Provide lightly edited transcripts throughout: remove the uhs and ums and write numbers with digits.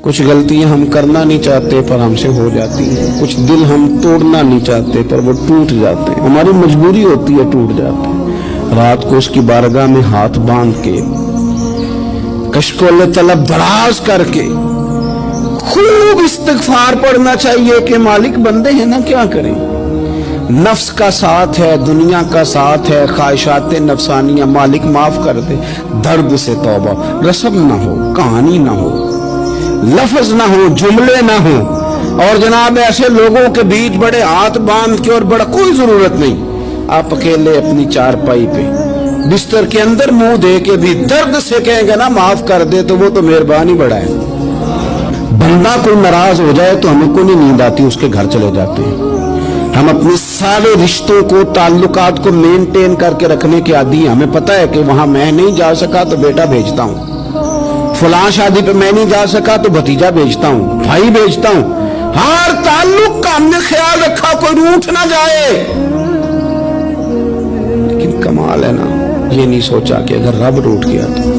کچھ غلطیاں ہم کرنا نہیں چاہتے پر ہم سے ہو جاتی ہیں، کچھ دل ہم توڑنا نہیں چاہتے پر وہ ٹوٹ جاتے ہیں، ہماری مجبوری ہوتی ہے ٹوٹ جاتے ہیں۔ رات کو اس کی بارگاہ میں ہاتھ باندھ کے کشکول طلب دراز کر کے خوب استغفار پڑھنا چاہیے کہ مالک بندے ہیں نا، کیا کریں، نفس کا ساتھ ہے، دنیا کا ساتھ ہے، خواہشات نفسانیہ، مالک معاف کر دے۔ درد سے توبہ، رسم نہ ہو، کہانی نہ ہو، لفظ نہ ہو، جملے نہ ہو، اور جناب ایسے لوگوں کے بیچ بڑے ہاتھ باندھ کے اور بڑا کوئی ضرورت نہیں، آپ اکیلے اپنی چارپائی پہ بستر کے اندر منہ دے کے بھی درد سے کہیں گے نا معاف کر دے تو وہ تو مہربانی بڑا ہے۔ بندہ کوئی ناراض ہو جائے تو ہمیں کو نہیں نیند آتی، اس کے گھر چلے جاتے ہیں۔ ہم اپنے سارے رشتوں کو، تعلقات کو مینٹین کر کے رکھنے کے عادی ہیں، ہمیں پتہ ہے کہ وہاں میں نہیں جا سکا تو بیٹا بھیجتا ہوں، فلاں شادی پہ میں نہیں جا سکا تو بھتیجا بھیجتا ہوں، بھائی بھیجتا ہوں، ہر تعلق کا ہم نے خیال رکھا کوئی روٹھ نہ جائے۔ لیکن کمال ہے نا، یہ نہیں سوچا کہ اگر رب روٹ گیا تو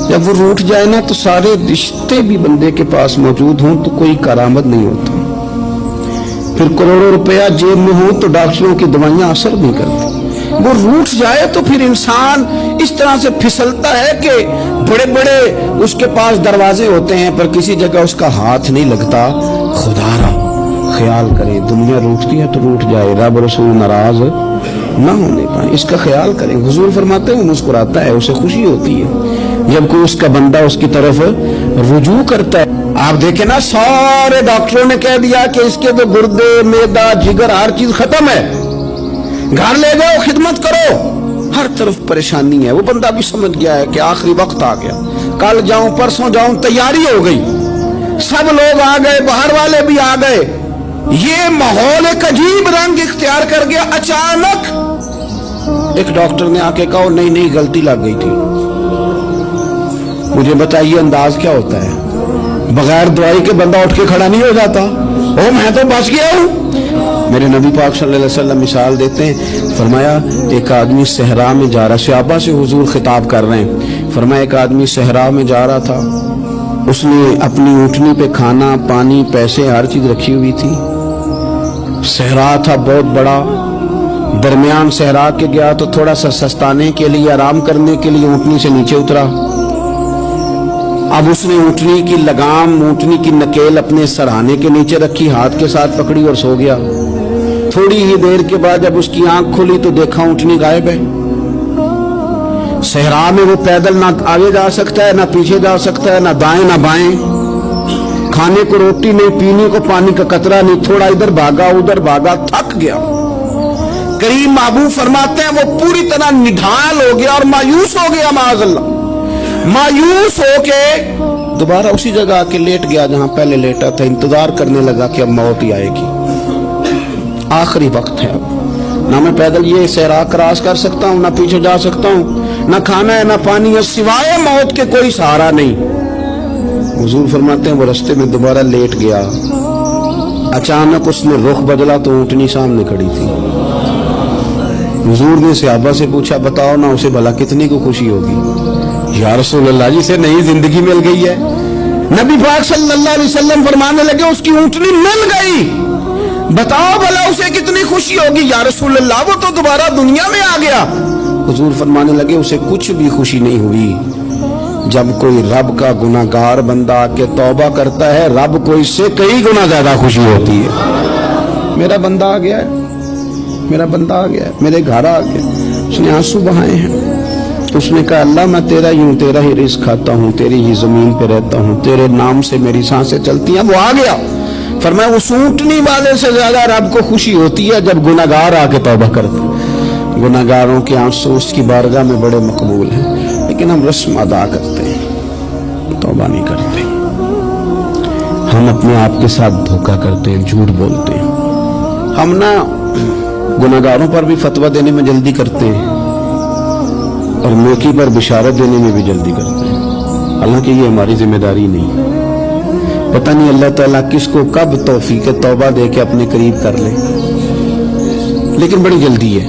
جب وہ روٹ جائے نا تو سارے رشتے بھی بندے کے پاس موجود ہوں تو کوئی کرامت نہیں ہوتا، پھر کروڑوں روپیہ جیب میں ہو تو ڈاکٹروں کی دوائیاں اثر نہیں کرتی۔ وہ روٹ جائے تو پھر انسان اس طرح سے پھسلتا ہے کہ بڑے بڑے اس کے پاس دروازے ہوتے ہیں پر کسی جگہ اس کا ہاتھ نہیں لگتا۔ خدا را خیال کریں، دنیا روٹتی ہے تو روٹ جائے، رب رسول ناراض نہ ہونے پائے، اس کا خیال کریں۔ حضور فرماتے ہیں مسکراتا ہے، اسے خوشی ہوتی ہے جب کوئی اس کا بندہ اس کی طرف رجوع کرتا ہے۔ آپ دیکھیں نا، سارے ڈاکٹروں نے کہہ دیا کہ اس کے تو گردے، معدہ، جگر ہر چیز ختم ہے، گھر لے جاؤ، خدمت کرو، ہر طرف پریشانی ہے۔ وہ بندہ بھی سمجھ گیا ہے کہ آخری وقت آ گیا، کل جاؤں پرسوں جاؤں، تیاری ہو گئی، سب لوگ آ گئے، باہر والے بھی آ گئے، یہ ماحول ایک عجیب رنگ اختیار کر گیا۔ اچانک ایک ڈاکٹر نے آ کے کہا نہیں نہیں غلطی لگ گئی تھی۔ مجھے بتائیے انداز کیا ہوتا ہے؟ بغیر دوائی کے بندہ اٹھ کے کھڑا نہیں ہو جاتا، او میں تو بچ گیا ہوں۔ میرے نبی پاک صلی اللہ علیہ وسلم مثال دیتے ہیں، فرمایا ایک آدمی صحرا میں جا رہا، صحابہ سے حضور خطاب کر رہے ہیں، فرمایا ایک آدمی صحرا میں جا رہا تھا، اس نے اپنی اونٹنی پہ کھانا، پانی، پیسے، ہر چیز رکھی ہوئی تھی، صحرا تھا بہت بڑا، درمیان صحرا کے گیا تو تھوڑا سا سستانے کے لیے، آرام کرنے کے لیے اونٹنی سے نیچے اترا۔ اب اس نے اونٹنی کی لگام، اونٹنی کی نکیل اپنے سرہانے کے نیچے رکھی، ہاتھ کے ساتھ پکڑی اور سو گیا۔ تھوڑی ہی دیر کے بعد جب اس کی آنکھ کھلی تو دیکھا اونٹنی غائب ہے۔ صحرا میں وہ پیدل نہ آگے جا سکتا ہے، نہ پیچھے جا سکتا ہے، نہ دائیں نہ بائیں، کھانے کو روٹی نہیں، پینے کو پانی کا قطرہ نہیں، تھوڑا ادھر بھاگا ادھر بھاگا، تھک گیا۔ کریم محبوب فرماتے ہیں وہ پوری طرح نڈھال ہو گیا اور مایوس ہو گیا، معاذ اللہ، مایوس ہو کے دوبارہ اسی جگہ آ کے لیٹ گیا جہاں پہلے لیٹا تھا، انتظار کرنے لگا کہ اب موت ہی آئے گی، آخری وقت ہے، اب نہ میں پیدل یہ صحرا کراس کر سکتا ہوں، نہ پیچھے جا سکتا ہوں، نہ کھانا ہے نہ پانی ہے، سوائے موت کے کوئی سہارا نہیں۔ حضور فرماتے ہیں وہ رستے میں دوبارہ لیٹ گیا، اچانک اس نے رخ بدلا تو اونٹنی سامنے کھڑی تھی۔ حضور نے صحابہ سے پوچھا بتاؤ نا اسے بھلا کتنی کو خوشی ہوگی؟ یا رسول اللہ جسے نئی زندگی مل گئی ہے۔ نبی پاک صلی اللہ علیہ وسلم فرمانے لگے اس کی اونٹنی مل گئی، بتاؤ بھلا اسے کتنی خوشی ہوگی؟ یا رسول اللہ وہ تو دوبارہ دنیا میں آ گیا۔ حضور فرمانے لگے اسے کچھ بھی خوشی نہیں ہوئی۔ جب کوئی رب کا گناہگار بندہ آ کے توبہ کرتا ہے، رب کو اس سے کئی گنا زیادہ خوشی ہوتی ہے۔ میرا بندہ آ گیا ہے، میرا بندہ آ گیا ہے، میرے گھر آ گیا، اس نے آنسو بہائے ہیں، اس نے کہا اللہ میں تیرا ہی ہوں، تیرا ہی رزق کھاتا ہوں، تیری ہی زمین پہ رہتا ہوں، تیرے نام سے میری سانسیں چلتی ہیں۔ وہ آ گیا، فرمایا اس اونٹنی والے سے زیادہ رب کو خوشی ہوتی ہے جب گناہگار آ کے توبہ کرتا ہے۔ گناہگاروں کے آنسو اس کی بارگاہ میں بڑے مقبول ہیں، لیکن ہم رسم ادا کرتے ہیں، توبہ نہیں کرتے، ہم اپنے آپ کے ساتھ دھوکہ کرتے ہیں، جھوٹ بولتے ہیں، ہم نہ گناہگاروں پر بھی فتویٰ دینے میں جلدی کرتے ہیں اور نیکی پر بشارت دینے میں بھی جلدی کرتے ہیں، حالانکہ یہ ہماری ذمہ داری نہیں۔ پتہ نہیں اللہ تعالیٰ کس کو کب توفیق توبہ دے کے اپنے قریب کر لے، لیکن بڑی جلدی ہے۔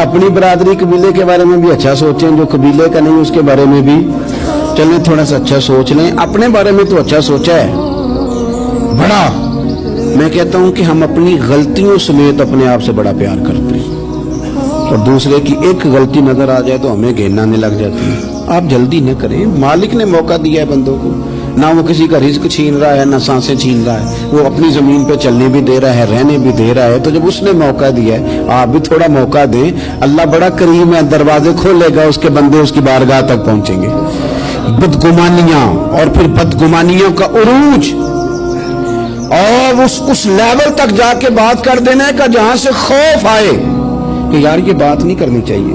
اپنی برادری قبیلے کے بارے میں بھی اچھا سوچیں, جو قبیلے کا نہیں اس کے بارے میں بھی چلیں تھوڑا سا اچھا سوچ لیں. اپنے بارے میں تو اچھا سوچا ہے بڑا. میں کہتا ہوں کہ ہم اپنی غلطیوں سمیت اپنے آپ سے بڑا پیار کرتے ہیں, اور دوسرے کی ایک غلطی نظر آ جائے تو ہمیں گھین آنے لگ جاتی ہے. آپ جلدی نہ کریں, مالک نے موقع دیا ہے بندوں کو, نہ وہ کسی کا رزق چھین رہا ہے نہ سانسیں چھین رہا ہے, وہ اپنی زمین پہ چلنے بھی دے رہا ہے رہنے بھی دے رہا ہے. تو جب اس نے موقع دیا ہے آپ بھی تھوڑا موقع دیں. اللہ بڑا کریم ہے, دروازے کھولے گا, اس کے بندے اس کی بارگاہ تک پہنچیں گے. بدگمانیاں اور پھر بدگمانیوں کا عروج اور اس لیول تک جا کے بات کر دینا کا جہاں سے خوف آئے کہ یار یہ بات نہیں کرنی چاہیے.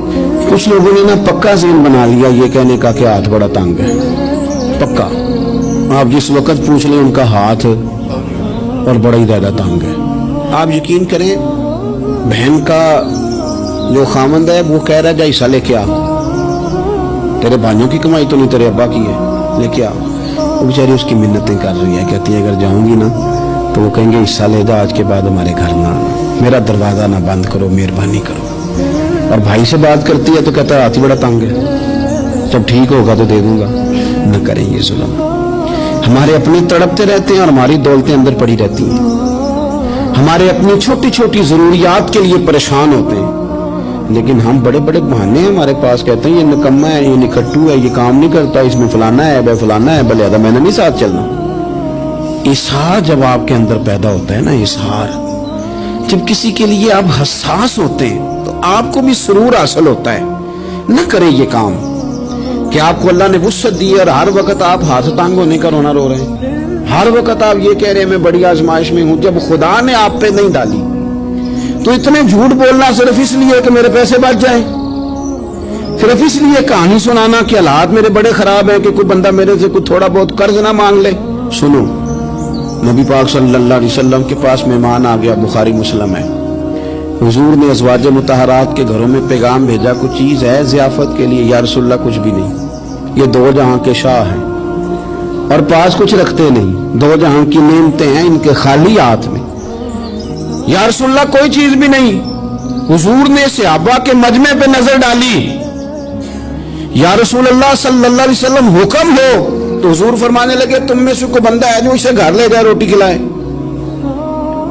کچھ لوگوں نے نا پکا ذہن بنا لیا یہ کہنے کا کہ ہاتھ بڑا تنگ ہے. پکا آپ جس وقت پوچھ لیں ان کا ہاتھ اور بڑا ہی زیادہ تنگ ہے. آپ یقین کریں بہن کا جو خامند ہے وہ کہہ رہا ہے جا حصہ لے کے آ, تیرے بھائیوں کی کمائی تو نہیں تیرے ابا کی ہے, لے کے آ. وہ بیچاری اس کی منتیں کر رہی ہے, کہتی ہے اگر جاؤں گی نا تو وہ کہیں گے حصہ لے جا, آج کے بعد ہمارے گھر نہ آنا, میرا دروازہ نہ بند کرو, مہربانی کرو. اور بھائی سے بات کرتی ہے تو کہتا ہے ہاتھ ہی بڑا تنگ ہے, جب ٹھیک ہوگا تو دے دوں گا. نہ کریں یہ ظلم. ہمارے اپنے تڑپتے رہتے ہیں اور ہماری دولتیں اندر پڑی رہتی ہیں. ہمارے اپنی چھوٹی چھوٹی ضروریات کے لیے پریشان ہوتے ہیں, لیکن ہم بڑے بڑے بہانے ہیں ہمارے پاس, کہتے ہیں یہ نکما ہے, یہ نکھٹو ہے, یہ کام نہیں کرتا, اس میں فلانا ہے, بے فلانا ہے, بلے میں نے نہیں ساتھ چلنا. اظہار جب آپ کے اندر پیدا ہوتا ہے نا, اظہار جب کسی کے لیے آپ حساس ہوتے ہیں تو آپ کو بھی سرور حاصل ہوتا ہے. نہ کریں یہ کام کہ آپ کو اللہ نے وسعت دی ہے اور ہر وقت آپ ہاتھ تانگ ہونے کا رونا رو رہے ہیں, ہر وقت آپ یہ کہہ رہے ہیں میں بڑی آزمائش میں ہوں, جب خدا نے آپ پہ نہیں ڈالی. تو اتنے جھوٹ بولنا صرف اس لیے کہ میرے پیسے بچ جائیں, صرف اس لیے کہانی سنانا کہ حالات میرے بڑے خراب ہیں کہ کوئی بندہ میرے سے کوئی تھوڑا بہت قرض نہ مانگ لے. سنو, نبی پاک صلی اللہ علیہ وسلم کے پاس مہمان آ گیا, بخاری مسلم ہے. حضور نے ازواج مطہرات کے گھروں میں پیغام بھیجا, کچھ چیز ہے ضیافت کے لیے؟ یا رسول اللہ کچھ بھی نہیں, یہ دو جہاں کے شاہ ہیں اور پاس کچھ رکھتے نہیں, دو جہاں کی نعمتیں ہیں ان کے خالی ہاتھ میں. یا رسول اللہ کوئی چیز بھی نہیں. حضور نے صحابہ کے مجمع پہ نظر ڈالی, یا رسول اللہ صلی اللہ علیہ وسلم حکم ہو. تو حضور فرمانے لگے تم میں سے کوئی بندہ ہے جو اسے گھر لے جائے روٹی کھلائے.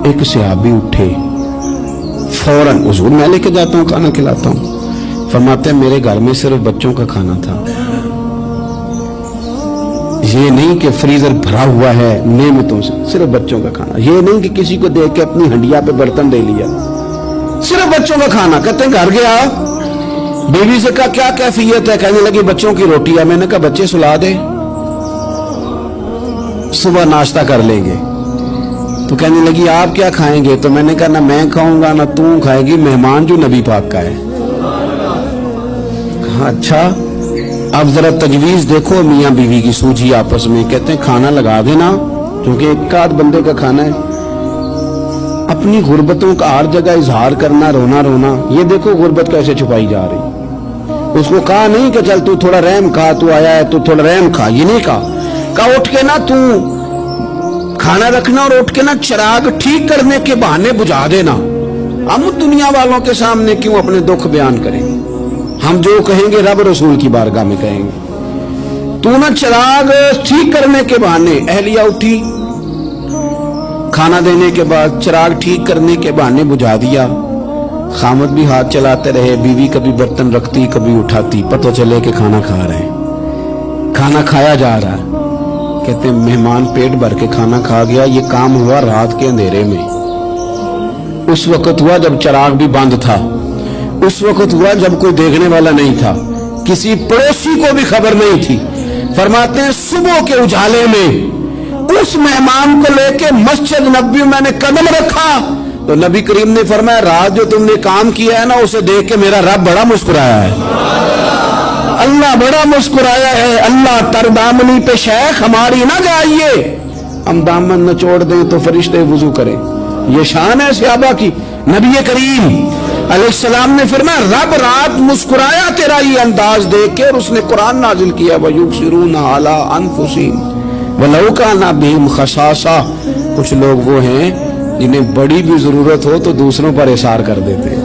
ایک صحابی اٹھے فوراً, حضور میں لے کے جاتا ہوں کھانا کھلاتا ہوں. فرماتے ہیں میرے گھر میں صرف بچوں کا کھانا تھا, یہ نہیں کہ فریزر بھرا ہوا ہے نعمتوں سے, صرف بچوں کا کھانا. یہ نہیں کہ کسی کو دیکھ کے اپنی ہنڈیا پہ برتن دے لیا, صرف بچوں کا کھانا. کہتے ہیں گھر گیا, بیوی سے کہا کیا کیفیت ہے؟ کہنے لگی بچوں کی روٹی ہے. میں نے کہا بچے سلا دے, صبح ناشتہ کر لیں گے. تو کہنے لگی آپ کیا کھائیں گے؟ تو میں نے کہا نہ میں کھاؤں گا نہ تم کھائے گی, مہمان جو نبی پاک کا ہے. کہا اچھا, اب ذرا تجویز دیکھو میاں بیوی کی سوجھی آپس میں. کہتے ہیں کھانا لگا دینا کیونکہ ایک آدھ بندے کا کھانا ہے. اپنی غربتوں کا ہر جگہ اظہار کرنا, رونا رونا. یہ دیکھو غربت کیسے چھپائی جا رہی. اس کو کہا نہیں کہ چل تو تھوڑا رحم کھا, تو آیا ہے تو تھوڑا رحم کھا, یہ نہیں کہا. کہا اٹھ کے نا تو کھانا رکھنا اور اٹھ کے نا چراغ ٹھیک کرنے کے بہانے بجھا دینا. ہم دنیا والوں کے سامنے کیوں اپنے دکھ بیان کریں؟ ہم جو کہیں گے رب رسول کی بارگاہ میں کہیں گے. تو نا چراغ ٹھیک کرنے کے بہانے. اہلیہ اٹھی, کھانا دینے کے بعد چراغ ٹھیک کرنے کے بہانے بجھا دیا. خامد بھی ہاتھ چلاتے رہے, بیوی کبھی برتن رکھتی کبھی اٹھاتی, پتہ چلے کہ کھانا کھا رہے ہیں. کھانا کھایا جا رہا ہے. کہتے ہیں مہمان پیٹ بھر کے کھانا کھا گیا. یہ کام ہوا رات کے اندھیرے میں, اس وقت ہوا جب چراغ بھی بند تھا, اس وقت ہوا جب کوئی دیکھنے والا نہیں تھا, کسی پڑوسی کو بھی خبر نہیں تھی. فرماتے ہیں صبح کے اجالے میں اس مہمان کو لے کے مسجد نبوی میں نے قدم رکھا تو نبی کریم نے فرمایا رات جو تم نے کام کیا ہے نا اسے دیکھ کے میرا رب بڑا مسکرایا ہے, اللہ بڑا مسکرایا ہے. اللہ تر دامنی پہ شیخ ہماری نہ جائیے, ہم دامن نہ چھوڑ دیں تو فرشتے وضو کریں. یہ شان ہے صحابہ کی. نبی کریم علیہ السلام نے فرمایا رب رات مسکرایا تیرا یہ انداز دیکھ کے, اور اس نے قرآن نازل کیا وَيُبْصِرُونَ عَلَىٰ أَنفُسِهِمْ وَلَوْ كَانَ بِهِمْ خَصَاصَةٌ. کچھ لوگ وہ ہیں جنہیں بڑی بھی ضرورت ہو تو دوسروں پر اثار کر دیتے ہیں.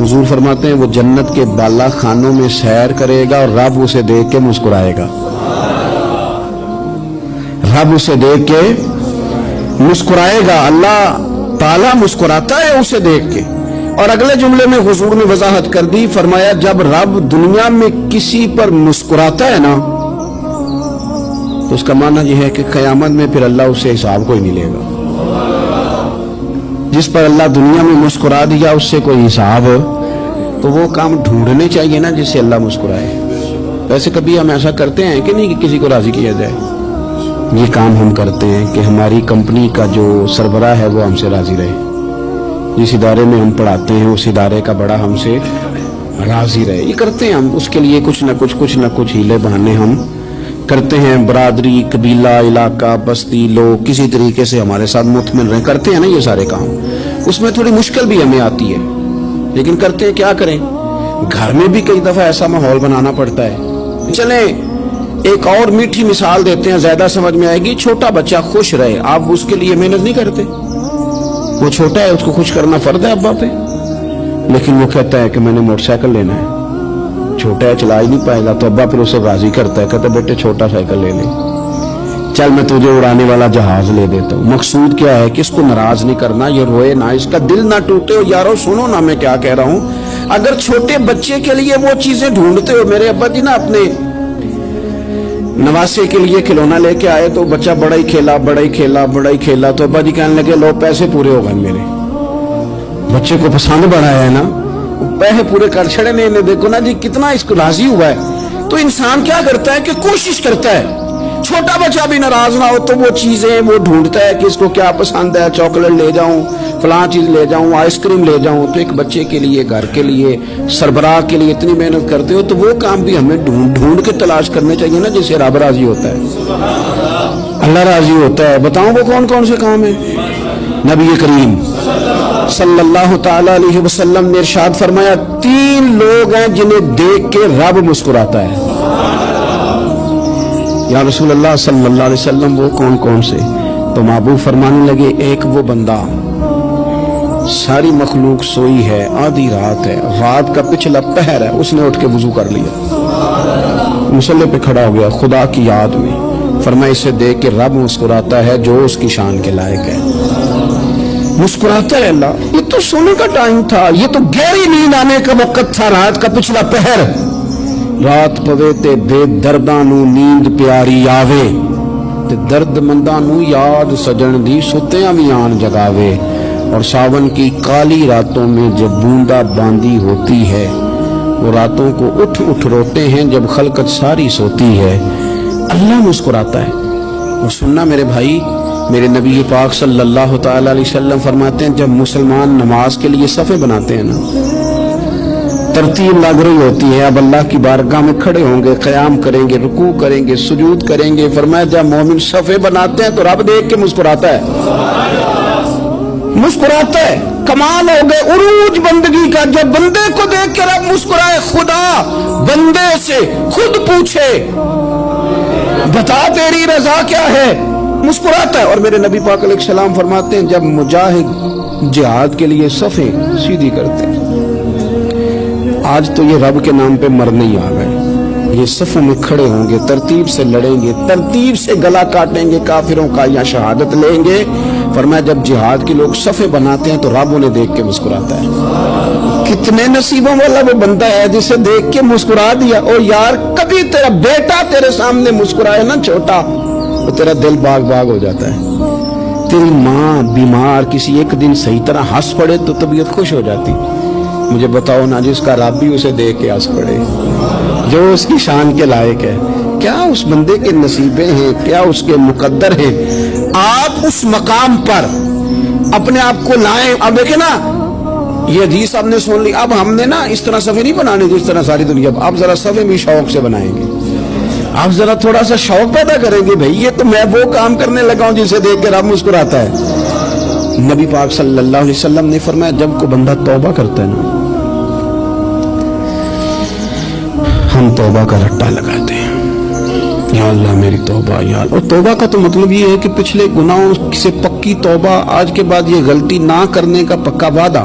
حضور فرماتے ہیں وہ جنت کے بالا خانوں میں سیر کرے گا اور رب اسے دیکھ کے مسکرائے گا، رب اسے دیکھ کے مسکرائے گا، اللہ تعالیٰ مسکراتا ہے اسے دیکھ کے۔ اور اگلے جملے میں حضور نے وضاحت کر دی، فرمایا جب رب دنیا میں کسی پر مسکراتا ہے نا تو اس کا معنی یہ ہے کہ قیامت میں پھر اللہ اسے حساب کوئی نہیں لے گا۔ جس پر اللہ دنیا میں مسکرا دیا اس سے کوئی حساب، تو وہ کام ڈھونڈنے چاہیے نا جس سے اللہ مسکرائے۔ ویسے کبھی ہم ایسا کرتے ہیں کہ نہیں کہ کسی کو راضی کیا جائے؟ یہ کام ہم کرتے ہیں کہ ہماری کمپنی کا جو سربراہ ہے وہ ہم سے راضی رہے، جس ادارے میں ہم پڑھاتے ہیں اس ادارے کا بڑا ہم سے راضی رہے۔ یہ کرتے ہیں ہم، اس کے لیے کچھ نہ کچھ ہیلے بہانے ہم کرتے ہیں۔ برادری، قبیلہ، علاقہ، بستی، لوگ کسی طریقے سے ہمارے ساتھ مطمئن رہیں، کرتے ہیں نا یہ سارے کام۔ اس میں تھوڑی مشکل بھی ہمیں آتی ہے لیکن کرتے ہیں، کیا کریں؟ گھر میں بھی کئی دفعہ ایسا ماحول بنانا پڑتا ہے۔ چلیں ایک اور میٹھی مثال دیتے ہیں، زیادہ سمجھ میں آئے گی۔ چھوٹا بچہ خوش رہے، آپ اس کے لیے محنت نہیں کرتے؟ وہ چھوٹا ہے، اس کو خوش کرنا فرض ہے ابا پہ، لیکن وہ کہتا ہے کہ میں نے موٹر سائیکل لینا ہے، چھوٹا ہے چلا ہی نہیں پائے گا، تو ابا پھر اسے راضی کرتا ہے، کہتا ہے بیٹے چھوٹا سائیکل لے لے، چل میں تجھے اڑانے والا جہاز لے دیتا ہوں۔ مقصود کیا ہے کہ اس کو ناراض نہیں کرنا، یہ روئے نہ، اس کا دل نہ ٹوٹے۔ ہو یارو سنو نا میں کیا کہہ رہا ہوں، اگر چھوٹے بچے کے لیے وہ چیزیں ڈھونڈتے ہو، میرے ابا جی نا اپنے نواسے کے لیے کھلونا لے کے آئے تو بچہ بڑا ہی کھیلا تو ابا جی کہنے لگے لو پیسے پورے ہو گئے میرے، بچے کو پسند بڑا ہے نا، پیسے پورے کر چھڑے نے، دیکھو نا جی کتنا اس کو راضی ہوا ہے۔ تو انسان کیا کرتا ہے کہ کوشش کرتا ہے، چھوٹا بچہ بھی ناراض نہ ہو تو وہ چیزیں وہ ڈھونڈتا ہے کہ اس کو کیا پسند ہے، چاکلیٹ لے جاؤں، فلاں چیز لے جاؤں، آئس کریم لے جاؤں۔ تو ایک بچے کے لیے، گھر کے لیے، سربراہ کے لیے اتنی محنت کرتے ہو تو وہ کام بھی ہمیں ڈھونڈ کے تلاش کرنے چاہیے نا جس سے رب راضی ہوتا ہے، اللہ راضی ہوتا ہے۔ بتاؤں وہ کون کون سے کام ہیں؟ نبی کریم صلی اللہ تعالی علیہ وسلم نے ارشاد فرمایا 3 لوگ ہیں جنہیں دیکھ کے رب مسکراتا ہے۔ یا رسول اللہ صلی اللہ علیہ وسلم وہ کون کون سے؟ تو محبوب فرمانے لگے ایک وہ بندہ ساری مخلوق سوئی ہے، آدھی رات ہے، رات کا پچھلا پہر ہے، اس نے اٹھ کے وضو کر لیا، مصلی پہ کھڑا ہو گیا خدا کی یاد میں، فرمایا اسے دیکھ کے رب مسکراتا ہے جو اس کی شان کے لائق ہے، مسکراتا ہے اللہ۔ یہ تو سونے کا ٹائم تھا، یہ تو گہری نیند آنے کا وقت تھا، رات کا پچھلا پہر، رات پوے تے بے درداں نو نیند پیاری آوے تے درد منداں نو یاد سجن دی ستیاں بھی آن جگاوے، اور ساون کی کالی راتوں میں جب بوندا باندی ہوتی ہے، وہ راتوں کو اٹھ اٹھ روتے ہیں جب خلقت ساری سوتی ہے، اللہ مسکراتا ہے۔ اور سننا میرے بھائی، میرے نبی پاک صلی اللہ تعالی علیہ وسلم فرماتے ہیں جب مسلمان نماز کے لیے صفیں بناتے ہیں نا، ترتیب لگ رہی ہوتی ہے، اب اللہ کی بارگاہ میں کھڑے ہوں گے، قیام کریں گے، رکوع کریں گے، سجود کریں گے، فرمایا جب مومن صفیں بناتے ہیں تو رب دیکھ کے مسکراتا ہے، مسکراتا ہے۔ کمال ہو گئے عروج بندگی کا، جب بندے کو دیکھ کے رب مسکرائے، خدا بندے سے خود پوچھے بتا تیری رضا کیا ہے، مسکراتا ہے۔ اور میرے نبی پاک علیہ السلام فرماتے ہیں جب مجاہد جہاد کے لیے صفیں سیدھی کرتے ہیں، آج تو یہ رب کے نام پہ مرنے ہی آ گئے، یہ صفوں میں کھڑے ہوں گے، ترتیب سے لڑیں گے، ترتیب سے گلا کاٹیں گے کافروں کا یا شہادت لیں گے۔ فرمایا جب جہاد کے لوگ صفیں بناتے ہیں تو رب انہیں دیکھ کے مسکراتا ہے۔ کتنے نصیبوں والا وہ بندہ ہے جسے دیکھ کے مسکرا دیا۔ اور یار کبھی تیرا بیٹا تیرے سامنے مسکرائے نا چھوٹا، تو تیرا دل باغ باغ ہو جاتا ہے۔ تیری ماں بیمار کسی ایک دن صحیح طرح ہنس پڑے تو طبیعت خوش ہو جاتی۔ مجھے بتاؤ نا جس کا رب بھی اسے دیکھ کے ہنس پڑے، جو اس کی شان کے لائق ہے، کیا اس بندے کے نصیبیں ہیں، کیا اس کے مقدر ہیں۔ آپ اس مقام پر اپنے آپ کو لائیں۔ اب دیکھیں نا یہ حدیث آپ نے سن لی، اب ہم نے نا اس طرح صفحے نہیں بنانے جس طرح ساری دنیا، آپ ذرا صفحے بھی شوق سے بنائیں گے، آپ ذرا تھوڑا سا شوق پیدا کریں گے، بھئی یہ تو میں وہ کام کرنے لگا ہوں جسے دیکھ کے رب مسکراتا ہے۔ نبی پاک صلی اللہ علیہ وسلم نے فرمایا جب کو بندہ توبہ کرتا ہے نا، ہم توبہ کا رٹا لگاتے ہیں، یا اللہ میری توبہ، یا اللہ۔ اور توبہ کا تو مطلب یہ ہے کہ پچھلے گناہوں سے پکی توبہ، آج کے بعد یہ غلطی نہ کرنے کا پکا وعدہ۔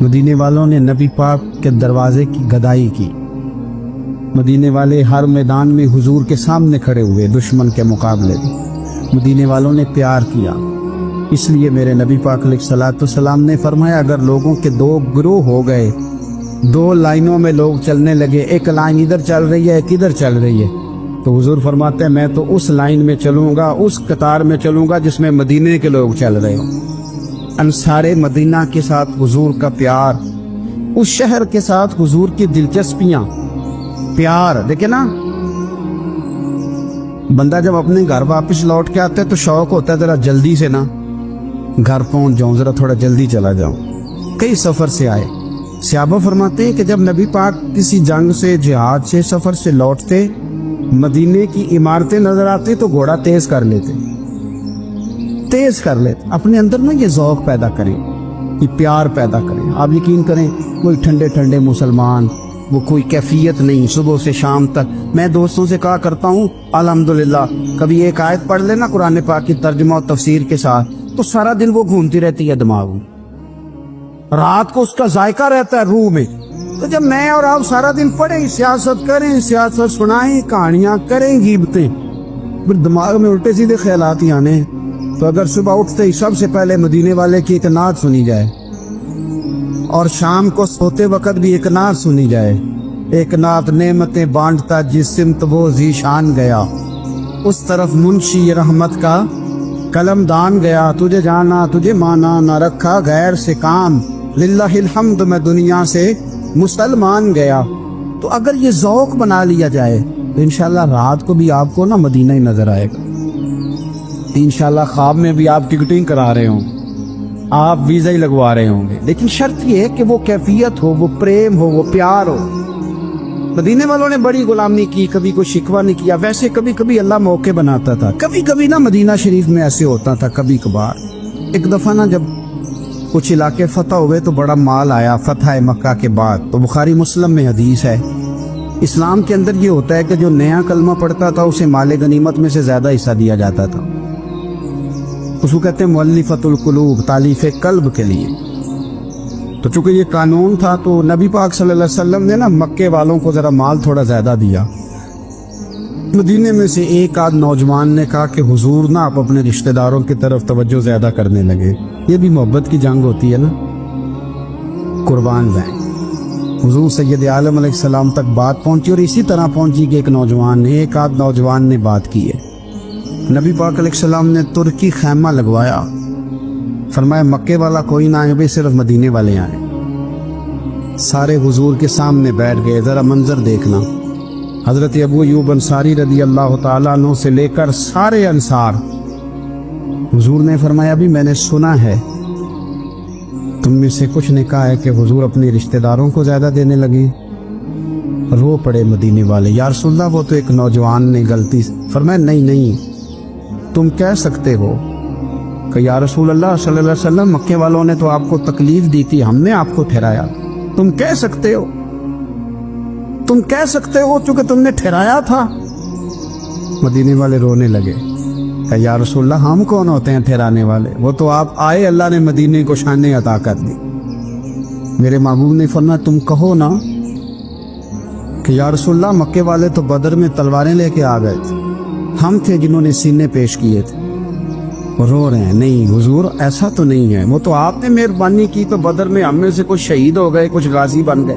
مدینے والوں نے نبی پاک کے دروازے کی گدائی کی، مدینے والے ہر میدان میں حضور کے سامنے کھڑے ہوئے دشمن کے مقابلے میں، مدینے والوں نے پیار کیا۔ اس لیے میرے نبی پاک علیہ الصلوۃ والسلام نے فرمایا اگر لوگوں کے دو گروہ ہو گئے، دو لائنوں میں لوگ چلنے لگے، ایک لائن ادھر چل رہی ہے ایک ادھر چل رہی ہے، تو حضور فرماتے ہیں میں تو اس لائن میں چلوں گا، اس قطار میں چلوں گا جس میں مدینے کے لوگ چل رہے ہوں۔ انصار مدینہ کے ساتھ حضور کا پیار، اس شہر کے ساتھ حضور کی دلچسپیاں، پیار دیکھیں نا، بندہ جب اپنے گھر واپس لوٹ کے آتا ہے تو شوق ہوتا ہے ذرا جلدی سے نا گھر پہنچ جاؤں، ذرا تھوڑا جلدی چلا جاؤں۔ کئی سفر سے آئے، صحابہ فرماتے ہیں کہ جب نبی پاک کسی جنگ سے، جہاد سے، سفر سے لوٹتے، مدینے کی عمارتیں نظر آتی تو گھوڑا تیز کر لیتے، اپنے اندر نا یہ ذوق پیدا کریں، یہ پیار پیدا کریں۔ آپ یقین کریں کوئی ٹھنڈے ٹھنڈے مسلمان، وہ کوئی کیفیت نہیں، صبح سے شام تک میں دوستوں سے کہا کرتا ہوں الحمدللہ کبھی ایک آیت پڑھ لینا قرآن پاک کی ترجمہ و تفسیر کے ساتھ تو سارا دن وہ گھومتی رہتی ہے دماغ میں، رات کو اس کا ذائقہ رہتا ہے روح میں۔ تو جب میں اور آپ سارا دن پڑھیں، سیاست کریں، سیاست سنائیں، کہانیاں کریں، غیبتیں، پھر دماغ میں الٹے سیدھے خیالات ہی آنے ہیں۔ تو اگر صبح اٹھتے ہی سب سے پہلے مدینے والے کی ایک نعت سنی جائے اور شام کو سوتے وقت بھی ایک نعت سنی جائے، ایک نعت نعمتیں بانٹتا جس سمت وہ ذیشان گیا، اس طرف منشی رحمت کا قلم دان گیا، تجھے جانا تجھے مانا نہ رکھا غیر سے کام، للہ الحمد میں دنیا سے مسلمان گیا۔ تو اگر یہ ذوق بنا لیا جائے تو انشاءاللہ رات کو بھی آپ کو نا مدینہ ہی نظر آئے گا، انشاءاللہ خواب میں بھی آپ ٹکٹنگ کرا رہے ہوں، آپ ویزا ہی لگوا رہے ہوں گے، لیکن شرط یہ ہے کہ وہ کیفیت ہو، وہ پریم ہو، وہ پیار ہو۔ مدینے والوں نے بڑی غلامی کی، کبھی کوئی شکوہ نہیں کیا، ویسے کبھی کبھی اللہ موقع بناتا تھا، کبھی کبھی نا مدینہ شریف میں ایسے ہوتا تھا کبھی کبھار۔ ایک دفعہ نا جب کچھ علاقے فتح ہوئے تو بڑا مال آیا فتح مکہ کے بعد، تو بخاری مسلم میں حدیث ہے، اسلام کے اندر یہ ہوتا ہے کہ جو نیا کلمہ پڑھتا تھا اسے مال غنیمت میں سے زیادہ حصہ دیا جاتا تھا، اس کو کہتے ہیں مؤلفۃ القلوب، تالیف قلب کے لیے۔ تو چونکہ یہ قانون تھا تو نبی پاک صلی اللہ علیہ وسلم نے نا مکے والوں کو ذرا مال تھوڑا زیادہ دیا۔ مدینے میں سے ایک آدھ نوجوان نے کہا کہ حضور نا آپ اپنے رشتہ داروں کی طرف توجہ زیادہ کرنے لگے، یہ بھی محبت کی جنگ ہوتی ہے نا، قربان جائیں۔ حضور سید عالم علیہ السلام تک بات پہنچی اور اسی طرح پہنچی کہ ایک آدھ نوجوان نے بات کی ہے۔ نبی پاک علیہ السلام نے ترکی خیمہ لگوایا، فرمایا مکے والا کوئی نہ آئے، صرف مدینے والے آئے۔ سارے حضور کے سامنے بیٹھ گئے، ذرا منظر دیکھنا، حضرت ابو ایوب انصاری رضی اللہ تعالیٰ عنہ سے لے کر سارے انصار۔ حضور نے فرمایا بھی میں نے سنا ہے تم میں سے کچھ نے کہا ہے کہ حضور اپنے رشتہ داروں کو زیادہ دینے لگے۔ رو پڑے مدینے والے، یا رسول اللہ وہ تو ایک نوجوان نے غلطی۔ فرمایا نہیں تم کہہ سکتے ہو کہ یا رسول اللہ صلی اللہ علیہ وسلم مکے والوں نے تو آپ کو تکلیف دی تھی، ہم نے آپ کو ٹھہرایا، تم کہہ سکتے ہو چونکہ تم نے ٹھہرایا تھا۔ مدینے والے رونے لگے کہ یا رسول اللہ ہم کون ہوتے ہیں ٹھہرانے والے، وہ تو آپ آئے، اللہ نے مدینے کو شان عطا کر دی۔ میرے محبوب نے فرمایا تم کہو نا کہ یا رسول اللہ مکے والے تو بدر میں تلواریں لے کے آ گئے تھے، ہم تھے جنہوں نے سینے پیش کیے تھے۔ رو رہے ہیں نہیں حضور ایسا تو نہیں ہے، وہ تو آپ نے مہربانی کی تو بدر میں ہم میں سے کچھ شہید ہو گئے، کچھ غازی بن گئے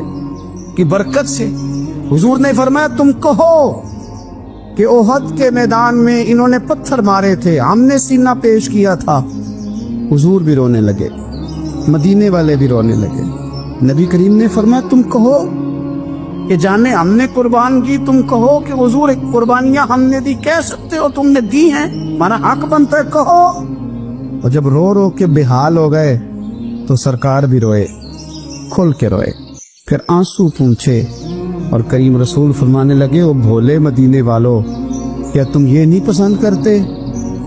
کی برکت سے۔ حضور نے فرمایا تم کہو کہ احد کے میدان میں انہوں نے پتھر مارے تھے، ہم نے سینہ پیش کیا تھا۔ حضور بھی رونے لگے، مدینے والے بھی رونے لگے۔ نبی کریم نے فرمایا تم کہو کہ جانے ہم نے قربان کی، تم کہو کہ حضور ایک قربانیاں ہم نے دی، کہہ سکتے ہو تم نے دی ہیں، ہمارا حق بنتا ہے کہو۔ اور جب رو کے بے حال ہو گئے تو سرکار بھی روئے، کھل کے روئے، پھر آنسو پونچھے اور کریم رسول فرمانے لگے او بھولے مدینے والو، کیا تم یہ نہیں پسند کرتے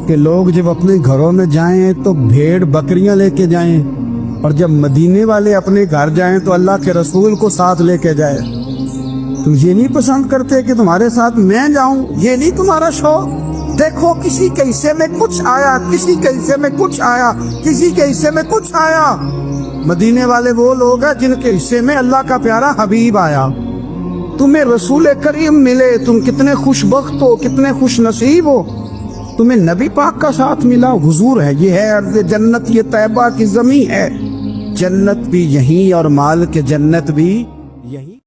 کہ لوگ جب اپنے گھروں میں جائیں تو بھیڑ بکریاں لے کے جائیں، اور جب مدینے والے اپنے گھر جائیں تو اللہ کے رسول کو ساتھ لے کے جائیں؟ تم یہ نہیں پسند کرتے کہ تمہارے ساتھ میں جاؤں؟ یہ نہیں تمہارا شوق دیکھو کسی کے حصے میں کچھ آیا، کسی کے حصے میں کچھ آیا، کسی کے حصے میں کچھ آیا۔ مدینے والے وہ لوگ ہیں جن کے حصے میں اللہ کا پیارا حبیب آیا۔ تمہیں رسول کریم ملے، تم کتنے خوش بخت ہو، کتنے خوش نصیب ہو، تمہیں نبی پاک کا ساتھ ملا۔ حضور ہے، یہ ہے ارض جنت، یہ طیبہ کی زمین ہے، جنت بھی یہیں اور مال کے جنت بھی